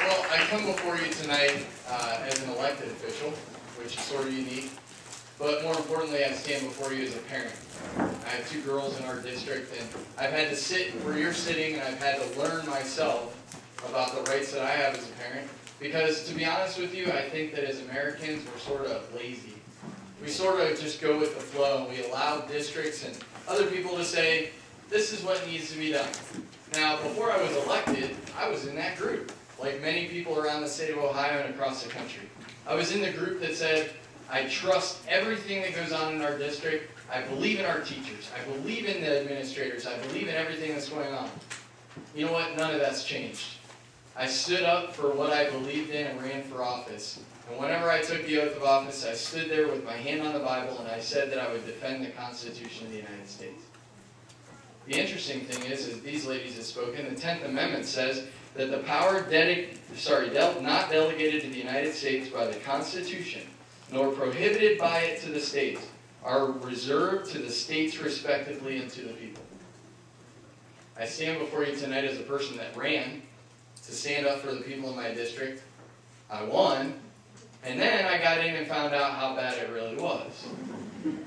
Well, I come before you tonight as an elected official, which is sort of unique. But more importantly, I stand before you as a parent. I have 2 girls in our district, and I've had to sit where you're sitting, and I've had to learn myself about the rights that I have as a parent. Because, to be honest with you, I think that as Americans, we're sort of lazy. We sort of just go with the flow, and we allow districts and other people to say, this is what needs to be done. Now, before I was elected, I was in that group, like many people around the state of Ohio and across the country. I was in the group that said, I trust everything that goes on in our district. I believe in our teachers. I believe in the administrators. I believe in everything that's going on. You know what? None of that's changed. I stood up for what I believed in and ran for office. And whenever I took the oath of office, I stood there with my hand on the Bible and I said that I would defend the Constitution of the United States. The interesting thing is, as these ladies have spoken, the 10th Amendment says that the power not delegated to the United States by the Constitution, nor prohibited by it to the states, are reserved to the states respectively and to the people. I stand before you tonight as a person that ran to stand up for the people in my district. I won, and then I got in and found out how bad it really was.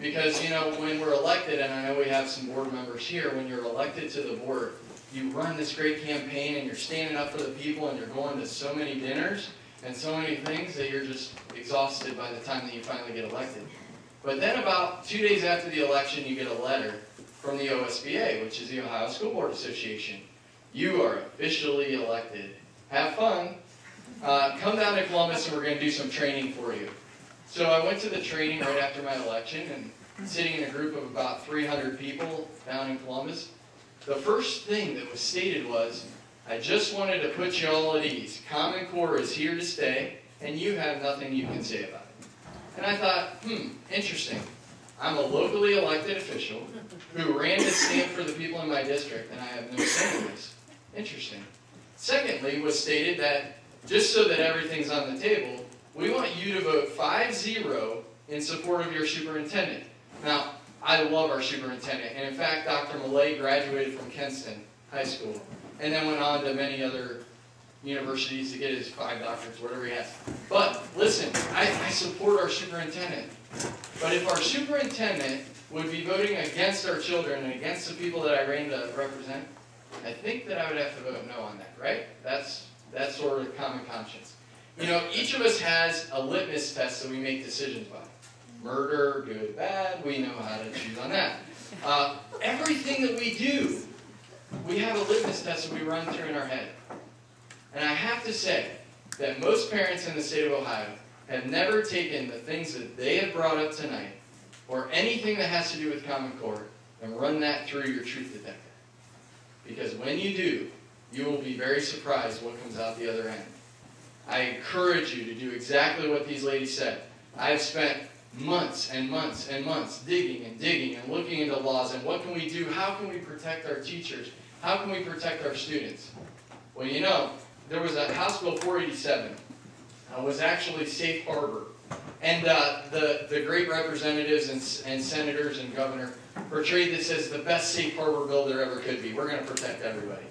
Because, you know, when we're elected, and I know we have some board members here, when you're elected to the board, you run this great campaign and you're standing up for the people and you're going to so many dinners and so many things that you're just exhausted by the time that you finally get elected. But then about 2 days after the election, you get a letter from the OSBA, which is the Ohio School Board Association. You are officially elected. Have fun. Come down to Columbus and we're going to do some training for you. So I went to the training right after my election, and sitting in a group of about 300 people down in Columbus, the first thing that was stated was, I just wanted to put you all at ease. Common Core is here to stay, and you have nothing you can say about it. And I thought, interesting. I'm a locally elected official who ran to stand for the people in my district, and I have no say in this. Interesting. Secondly, was stated that, just so that everything's on the table, we want you to vote 5-0 in support of your superintendent. Now, I love our superintendent, and in fact, Dr. Millay graduated from Kenston High School, and then went on to many other universities to get his 5 doctorates, whatever he has. But, listen, I support our superintendent. But if our superintendent would be voting against our children and against the people that I ran to represent, I think that I would have to vote no on that, right? That's sort of common conscience. You know, each of us has a litmus test that we make decisions by. Murder, good, bad, we know how to choose on that. Everything that we do, we have a litmus test that we run through in our head. And I have to say that most parents in the state of Ohio have never taken the things that they have brought up tonight, or anything that has to do with Common Core, and run that through your truth detector. Because when you do, you will be very surprised what comes out the other end. I encourage you to do exactly what these ladies said. I've spent months and months and months digging and looking into laws and what can we do, how can we protect our teachers, how can we protect our students. Well, you know, there was a House Bill 487. It was actually safe harbor. And the great representatives and senators and governor portrayed this as the best safe harbor bill there ever could be. We're going to protect everybody,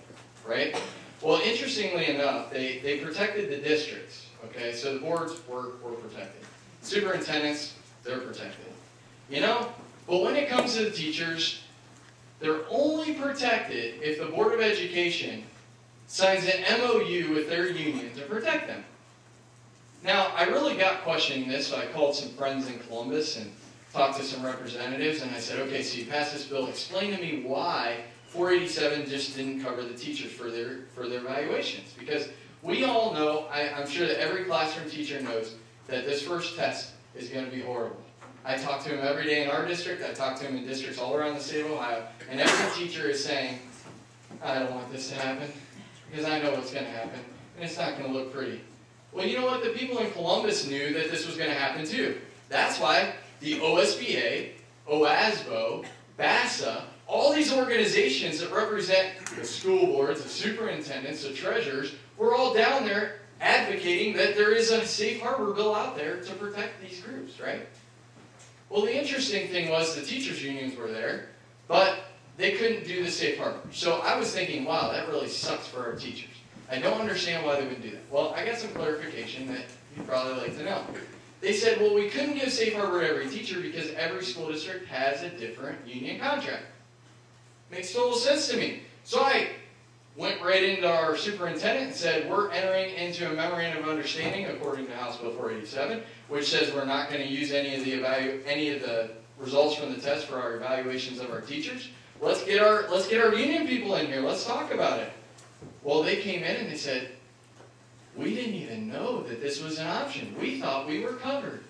right? Well, interestingly enough, they protected the districts, okay? So the boards were protected. Superintendents, they're protected. You know, but when it comes to the teachers, they're only protected if the Board of Education signs an MOU with their union to protect them. Now, I really got questioning this, so I called some friends in Columbus and talked to some representatives, and I said, okay, so you passed this bill. Explain to me why 487 just didn't cover the teachers for their evaluations. Because we all know, I'm sure that every classroom teacher knows that this first test is going to be horrible. I talk to him every day in our district. I talk to him in districts all around the state of Ohio. And every teacher is saying, I don't want this to happen because I know what's going to happen. And it's not going to look pretty. Well, you know what? The people in Columbus knew that this was going to happen too. That's why the OSBA, OASBO, BASA, all these organizations that represent the school boards, the superintendents, the treasurers, we're all down there advocating that there is a safe harbor bill out there to protect these groups, right? Well, the interesting thing was the teachers' unions were there, but they couldn't do the safe harbor. So I was thinking, wow, that really sucks for our teachers. I don't understand why they would do that. Well, I got some clarification that you'd probably like to know. They said, well, we couldn't give safe harbor to every teacher because every school district has a different union contract. Makes total sense to me. So I went right into our superintendent and said, we're entering into a memorandum of understanding according to House Bill 487, which says we're not going to use any of the results from the test for our evaluations of our teachers. Let's get our union people in here. Let's talk about it. Well, they came in and they said, we didn't even know that this was an option. We thought we were covered.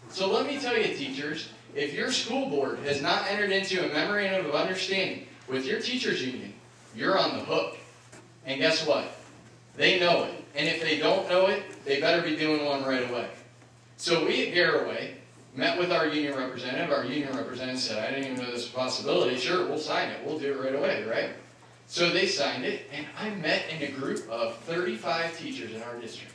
So let me tell you, teachers, if your school board has not entered into a memorandum of understanding with your teachers union, you're on the hook. And guess what? They know it. And if they don't know it, they better be doing one right away. So we at Garraway met with our union representative. Our union representative said, I didn't even know this was a possibility. Sure, we'll sign it. We'll do it right away, right? So they signed it, and I met in a group of 35 teachers in our district.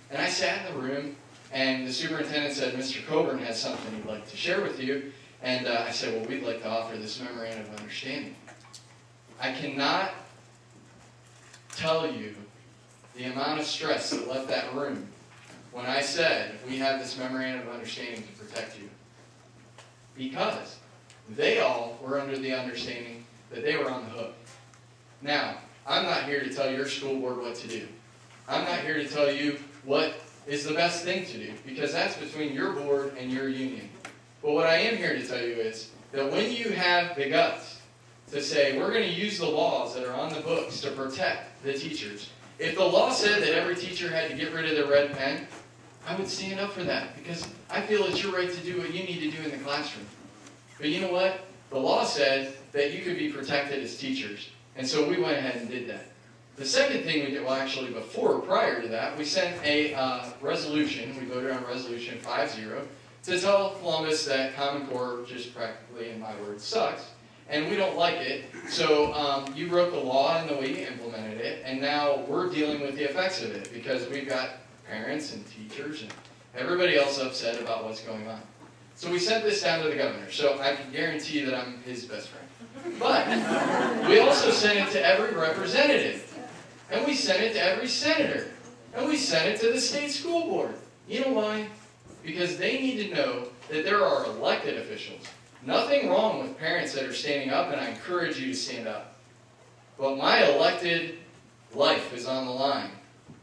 And I sat in the room, and the superintendent said, Mr. Coburn has something he'd like to share with you. And I said, well, we'd like to offer this memorandum of understanding. I cannot tell you the amount of stress that left that room when I said, we have this memorandum of understanding to protect you. Because they all were under the understanding that they were on the hook. Now, I'm not here to tell your school board what to do. I'm not here to tell you what is the best thing to do, because that's between your board and your union. But what I am here to tell you is that when you have the guts to say, we're going to use the laws that are on the books to protect the teachers, if the law said that every teacher had to get rid of their red pen, I would stand up for that, because I feel it's your right to do what you need to do in the classroom. But you know what? The law said that you could be protected as teachers. And so we went ahead and did that. The second thing we did, well, actually prior to that, we sent a resolution. We voted on resolution 5-0 to tell Columbus that Common Core just practically, in my words, sucks. And we don't like it. So you wrote the law and the way you implemented it. And now we're dealing with the effects of it, because we've got parents and teachers and everybody else upset about what's going on. So we sent this down to the governor. So I can guarantee that I'm his best friend. But we also sent it to every representative. And we sent it to every senator. And we sent it to the state school board. You know why? Because they need to know that there are elected officials. Nothing wrong with parents that are standing up, and I encourage you to stand up. But my elected life is on the line.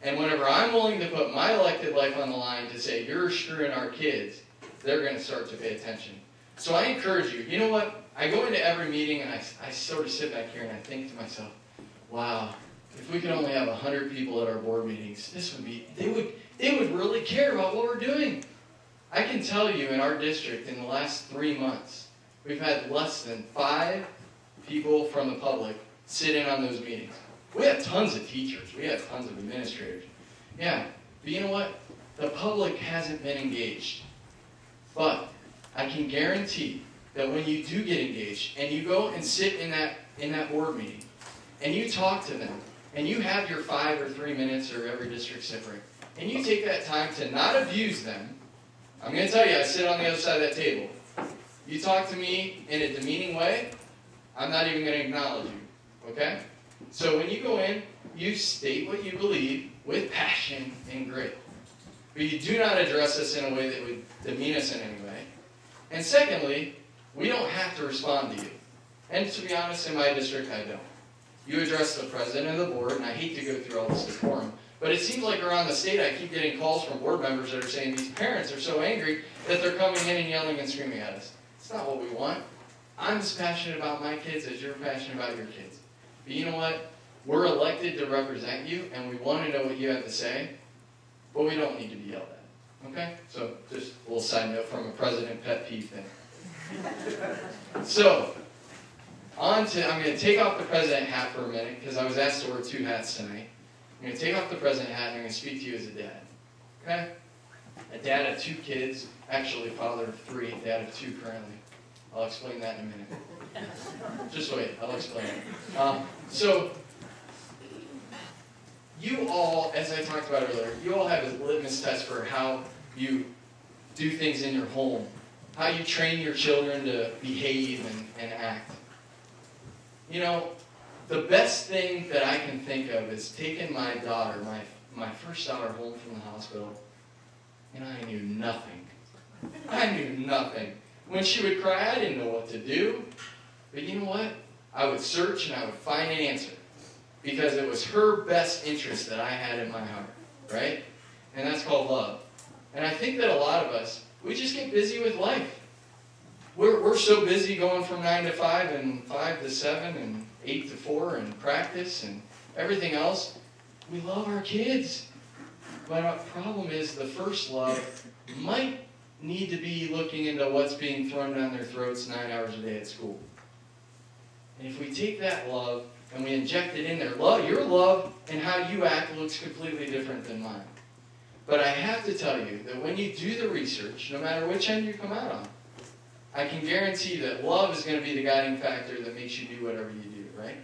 And whenever I'm willing to put my elected life on the line to say, you're screwing our kids, they're going to start to pay attention. So I encourage you. You know what? I go into every meeting and I sort of sit back here and I think to myself, wow, if we could only have 100 people at our board meetings, they would really care about what we're doing. I can tell you in our district in the last 3 months, we've had less than 5 people from the public sit in on those meetings. We have tons of teachers. We have tons of administrators. Yeah, but you know what? The public hasn't been engaged. But I can guarantee that when you do get engaged and you go and sit in that board meeting and you talk to them and you have your 5 or 3 minutes or every district separate and you take that time to not abuse them, I'm going to tell you, I sit on the other side of that table. You talk to me in a demeaning way, I'm not even going to acknowledge you. Okay? So when you go in, you state what you believe with passion and grit. But you do not address us in a way that would demean us in any way. And secondly, we don't have to respond to you. And to be honest, in my district, I don't. You address the president of the board, and I hate to go through all this decorum, but it seems like around the state I keep getting calls from board members that are saying these parents are so angry that they're coming in and yelling and screaming at us. It's not what we want. I'm as passionate about my kids as you're passionate about your kids. But you know what? We're elected to represent you, and we want to know what you have to say, but we don't need to be yelled at. Okay? So just a little side note from a president pet peeve thing. So, I'm going to take off the president hat for a minute, because I was asked to wear 2 hats tonight. I'm going to take off the president hat, and I'm going to speak to you as a dad. Okay? A dad of 2 kids, actually father of 3, dad of 2 currently. I'll explain that in a minute. Just wait, I'll explain it. So, you all, as I talked about earlier, you all have a litmus test for how you do things in your home, how you train your children to behave and act. You know, the best thing that I can think of is taking my daughter, my first daughter, home from the hospital, and I knew nothing. I knew nothing. When she would cry, I didn't know what to do. But you know what? I would search and I would find an answer. Because it was her best interest that I had in my heart. Right? And that's called love. And I think that a lot of us, we just get busy with life. We're so busy going from 9 to 5 and 5 to 7 and 8 to 4 and practice and everything else. We love our kids. But our problem is the first love might need to be looking into what's being thrown down their throats 9 hours a day at school. And if we take that love and we inject it in there, your love and how you act looks completely different than mine. But I have to tell you that when you do the research, no matter which end you come out on, I can guarantee that love is going to be the guiding factor that makes you do whatever you do, right?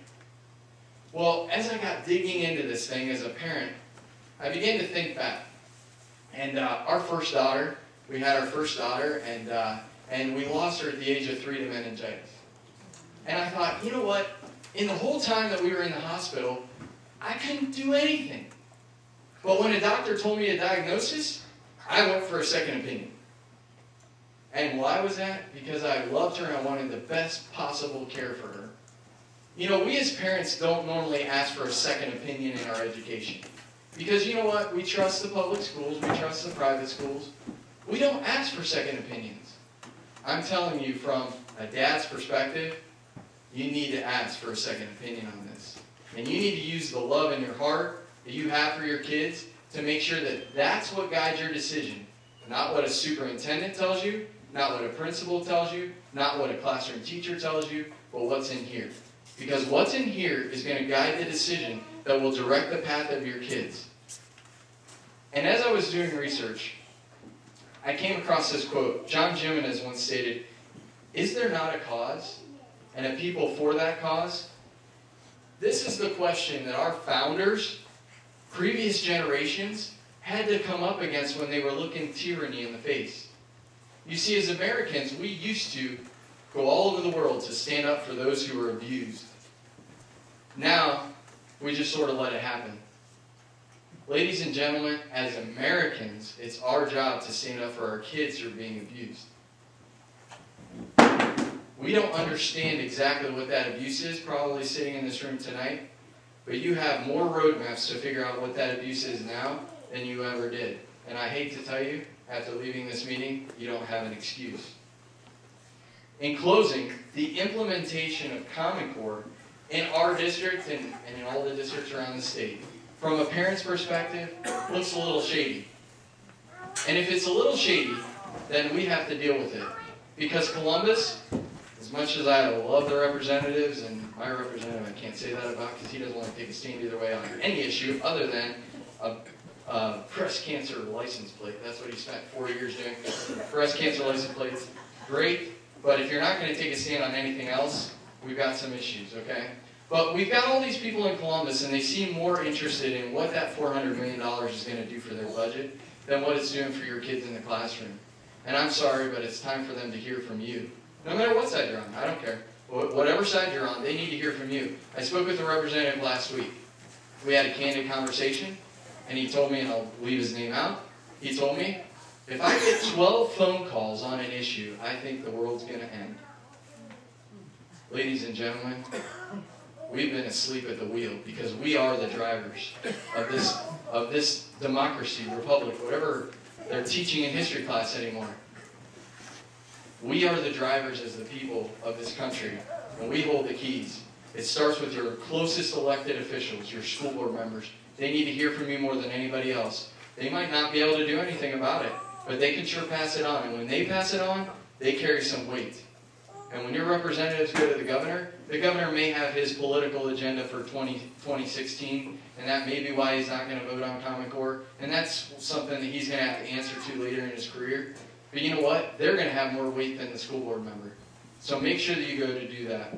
Well, as I got digging into this thing as a parent, I began to think back. And our first daughter, we had our first daughter, and we lost her at the age of 3 to meningitis. And I thought, you know what? In the whole time that we were in the hospital, I couldn't do anything. But when a doctor told me a diagnosis, I went for a second opinion. And why was that? Because I loved her and I wanted the best possible care for her. You know, we as parents don't normally ask for a second opinion in our education. Because you know what? We trust the public schools, we trust the private schools. We don't ask for second opinions. I'm telling you from a dad's perspective, you need to ask for a second opinion on this. And you need to use the love in your heart that you have for your kids to make sure that that's what guides your decision. Not what a superintendent tells you, not what a principal tells you, not what a classroom teacher tells you, but what's in here. Because what's in here is going to guide the decision that will direct the path of your kids. And as I was doing research, I came across this quote. John Jimenez once stated, "Is there not a cause and a people for that cause?" This is the question that our founders, previous generations, had to come up against when they were looking tyranny in the face. You see, as Americans, we used to go all over the world to stand up for those who were abused. Now, we just sort of let it happen. Ladies and gentlemen, as Americans, it's our job to stand up for our kids who are being abused. We don't understand exactly what that abuse is, probably sitting in this room tonight, but you have more roadmaps to figure out what that abuse is now than you ever did. And I hate to tell you, after leaving this meeting, you don't have an excuse. In closing, the implementation of Common Core in our district and in all the districts around the state, from a parent's perspective, looks a little shady. And if it's a little shady, then we have to deal with it. Because Columbus, as much as I love the representatives, and my representative I can't say that about because he doesn't want to take a stand either way on any issue other than a breast cancer license plate. That's what he spent 4 years doing. Breast cancer license plates, great. But if you're not going to take a stand on anything else, we've got some issues, okay? But we've got all these people in Columbus, and they seem more interested in what that $400 million is going to do for their budget than what it's doing for your kids in the classroom. And I'm sorry, but it's time for them to hear from you. No matter what side you're on, I don't care. Whatever side you're on, they need to hear from you. I spoke with a representative last week. We had a candid conversation, and he told me, and I'll leave his name out, he told me, if I get 12 phone calls on an issue, I think the world's going to end. Ladies and gentlemen, we've been asleep at the wheel because we are the drivers of this democracy, republic, whatever they're teaching in history class anymore. We are the drivers as the people of this country, and we hold the keys. It starts with your closest elected officials, your school board members. They need to hear from you more than anybody else. They might not be able to do anything about it, but they can sure pass it on. And when they pass it on, they carry some weight. And when your representatives go to the governor may have his political agenda for 2016, and that may be why he's not going to vote on Common Core. And that's something that he's going to have to answer to later in his career. But you know what? They're going to have more weight than the school board member. So make sure that you go to do that.